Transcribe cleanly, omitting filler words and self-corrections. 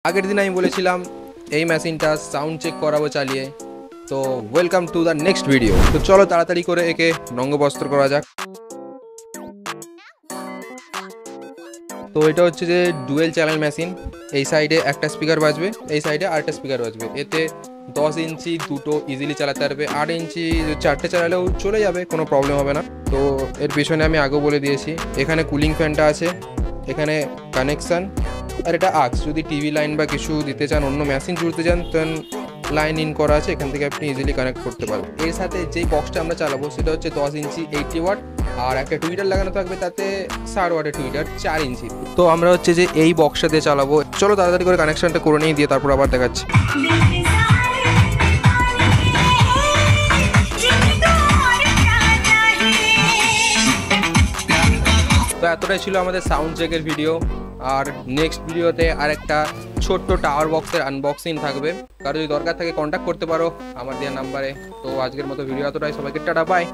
আগের দিন আমি বলেছিলাম এই মেশিনটা সাউন্ড চেক করাবো চালিয়ে। তো welcome to the next video. তো চলো তাড়াতাড়ি করে একে রঙ্গবস্ত্র করা যাক। তো এটা হচ্ছে যে ডুয়েল চ্যানেল মেশিন। এই সাইডে একটা স্পিকার বাজবে, এই সাইডে আরেকটা স্পিকার বাজবে। এতে 10 ইঞ্চি দুটো ইজিলি চালাতে পারবে, 8 ইঞ্চি চারটে চালালেও চলে যাবে, কোনো প্রবলেম হবে না। তো এর পিছনে আমি আগেও বলে দিয়েছি, এখানে কুলিং ফ্যানটা আছে, এখানে কানেকশান, আর এটা আক্স। যদি টিভি লাইন বা কিছু দিতে চান, অন্য মেশিন জুড়তে চান, তখন লাইন ইন করা আছে, এখান থেকে আপনি ইজিলি কানেক্ট করতে পারবেন। এর সাথে যেই বক্সটা আমরা চালাবো সেটা হচ্ছে 10 ইঞ্চি 80 ওয়াট, আর একটা টুইটার লাগানো থাকবে, তাতে 60 ওয়াটের টুইটার 4 ইঞ্চি। তো আমরা হচ্ছে যে এই বক্সটা দিয়ে চালাবো। চলো তাড়াতাড়ি করে কানেকশনটা করে নিয়ে দিয়ে তারপর আবার দেখাচ্ছি। তো এতটাই ছিল আমাদের সাউন্ড চেকের ভিডিও। আর নেক্সট ভিডিওতে আরেকটা ছোট্ট টাওয়ার বক্সের আনবক্সিং থাকবে। কারো যদি দরকার থাকে কন্ট্যাক্ট করতে পারো আমার দেওয়া নাম্বারে। তো আজকের মতো ভিডিও এতটাই, সবাইকে টাটা বাই।